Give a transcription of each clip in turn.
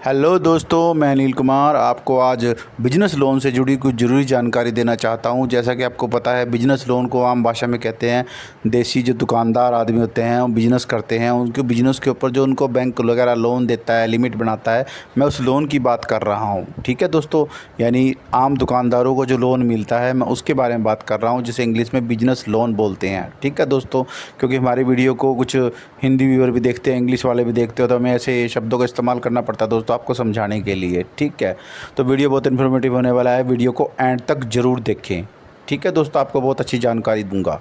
Hello दोस्तों, मैं अनिल कुमार आपको आज बिजनेस लोन से जुड़ी कुछ ज़रूरी जानकारी देना चाहता हूं। जैसा कि आपको पता है, बिजनेस लोन को आम भाषा में कहते हैं देसी जो दुकानदार आदमी होते हैं वो बिज़नेस करते हैं, उनके बिज़नेस के ऊपर जो उनको बैंक वगैरह लोन देता है, लिमिट बनाता है, मैं उस लोन की बात कर रहा हूँ। ठीक है दोस्तों, यानी आम दुकानदारों को जो लोन मिलता है मैं उसके बारे में बात कर रहा हूँ, जिसे इंग्लिश में बिजनेस लोन बोलते हैं। ठीक है दोस्तों, क्योंकि हमारी वीडियो को कुछ हिंदी व्यूअर भी देखते हैं, इंग्लिश वाले भी देखते हो, तो हमें ऐसे शब्दों का इस्तेमाल करना पड़ता है दोस्तों आपको समझाने के लिए। ठीक है, तो वीडियो बहुत इन्फॉर्मेटिव होने वाला है, वीडियो को एंड तक ज़रूर देखें। ठीक है दोस्तों, आपको बहुत अच्छी जानकारी दूंगा।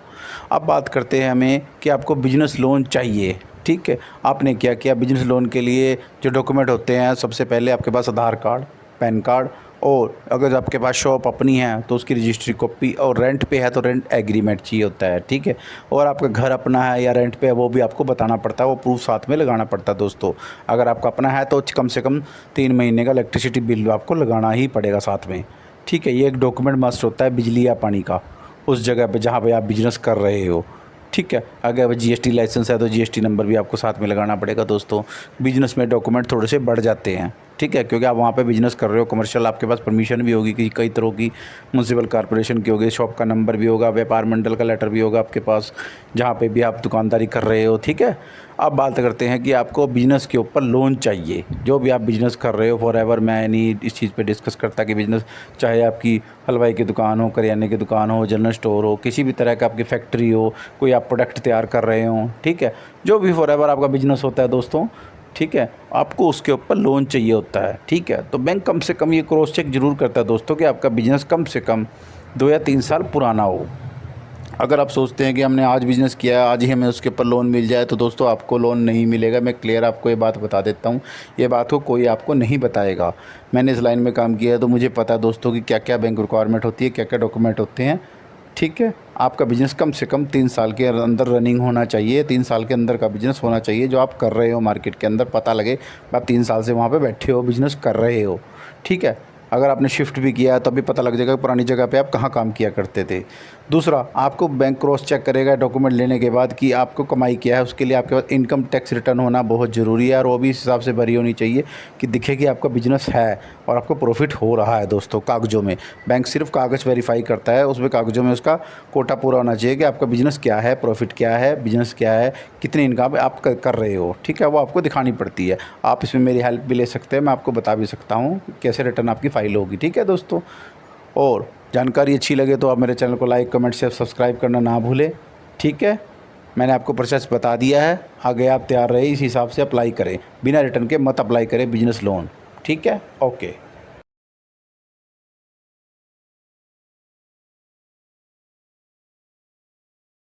अब बात करते हैं हमें कि आपको बिजनेस लोन चाहिए। ठीक है, आपने क्या किया, बिजनेस लोन के लिए जो डॉक्यूमेंट होते हैं, सबसे पहले आपके पास आधार कार्ड, पैन कार्ड, और अगर आपके पास शॉप अपनी है तो उसकी रजिस्ट्री कॉपी, और रेंट पे है तो रेंट एग्रीमेंट चाहिए होता है। ठीक है, और आपका घर अपना है या रेंट पे है वो भी आपको बताना पड़ता है, वो प्रूफ साथ में लगाना पड़ता है दोस्तों। अगर आपका अपना है तो कम से कम 3 महीने का इलेक्ट्रिसिटी बिल आपको लगाना ही पड़ेगा साथ में। ठीक है, ये एक डॉक्यूमेंट मस्ट होता है बिजली या पानी का उस जगह पे जहाँ पे आप बिज़नेस कर रहे हो। ठीक है, अगर जीएसटी लाइसेंस है तो जीएसटी नंबर भी आपको साथ में लगाना पड़ेगा दोस्तों। बिजनेस में डॉक्यूमेंट थोड़े से बढ़ जाते हैं। ठीक है, क्योंकि आप वहाँ पे बिज़नेस कर रहे हो, कमर्शियल, आपके पास परमिशन भी होगी कि कई तरह की, म्यूनसिपल कॉर्पोरेशन की होगी, शॉप का नंबर भी होगा, व्यापार मंडल का लेटर भी होगा आपके पास, जहाँ पे भी आप दुकानदारी कर रहे हो। ठीक है, अब बात करते हैं कि आपको बिज़नेस के ऊपर लोन चाहिए। जो भी आप बिज़नेस कर रहे हो फॉर एवर, मैं नहीं इस चीज़ पे डिस्कस करता कि बिज़नेस, चाहे आपकी हलवाई की दुकान हो, करियाने की दुकान हो, जनरल स्टोर हो, किसी भी तरह का आपकी फैक्ट्री हो, कोई आप प्रोडक्ट तैयार कर रहे हो। ठीक है, जो भी फॉर एवर आपका बिज़नेस होता है दोस्तों, ठीक है, आपको उसके ऊपर लोन चाहिए होता है। ठीक है, तो बैंक कम से कम ये क्रॉस चेक ज़रूर करता है दोस्तों कि आपका बिज़नेस कम से कम 2 या 3 साल पुराना हो। अगर आप सोचते हैं कि हमने आज बिज़नेस किया है, आज ही हमें उसके ऊपर लोन मिल जाए, तो दोस्तों आपको लोन नहीं मिलेगा। मैं क्लियर आपको ये बात बता देता हूँ, ये बात को कोई आपको नहीं बताएगा। मैंने इस लाइन में काम किया है तो मुझे पता है दोस्तों कि क्या क्या बैंक रिक्वायरमेंट होती है, क्या क्या डॉक्यूमेंट होते हैं। ठीक है, आपका बिज़नेस कम से कम 3 साल के अंदर रनिंग होना चाहिए, 3 साल के अंदर का बिज़नेस होना चाहिए जो आप कर रहे हो मार्केट के अंदर, पता लगे आप 3 साल से वहाँ पे बैठे हो, बिज़नेस कर रहे हो। ठीक है, अगर आपने शिफ्ट भी किया तब भी पता लग जाएगा पुरानी जगह पे आप कहाँ काम किया करते थे। दूसरा, आपको बैंक क्रॉस चेक करेगा डॉक्यूमेंट लेने के बाद कि आपको कमाई किया है, उसके लिए आपके पास इनकम टैक्स रिटर्न होना बहुत ज़रूरी है, और वो भी इस हिसाब से भरी होनी चाहिए कि दिखे कि आपका बिज़नेस है और आपको प्रॉफिट हो रहा है दोस्तों। कागज़ों में बैंक सिर्फ कागज़ वेरीफाई करता है, उसमें कागज़ों में उसका कोटा पूरा होना चाहिए कि आपका बिज़नेस क्या है, प्रॉफिट क्या है, बिज़नेस क्या है, कितनी इनकम आप कर रहे हो। ठीक है, वो आपको दिखानी पड़ती है। आप इसमें मेरी हेल्प भी ले सकते हैं, मैं आपको बता भी सकता हूँ कैसे रिटर्न आपकी फ़ाइल होगी। ठीक है दोस्तों, और जानकारी अच्छी लगे तो आप मेरे चैनल को लाइक, कमेंट, शेयर, सब्सक्राइब करना ना भूलें। ठीक है, मैंने आपको प्रोसेस बता दिया है, आगे आप तैयार रहे, इस हिसाब से अप्लाई करें, बिना रिटर्न के मत अप्लाई करें बिजनेस लोन। ठीक है, ओके।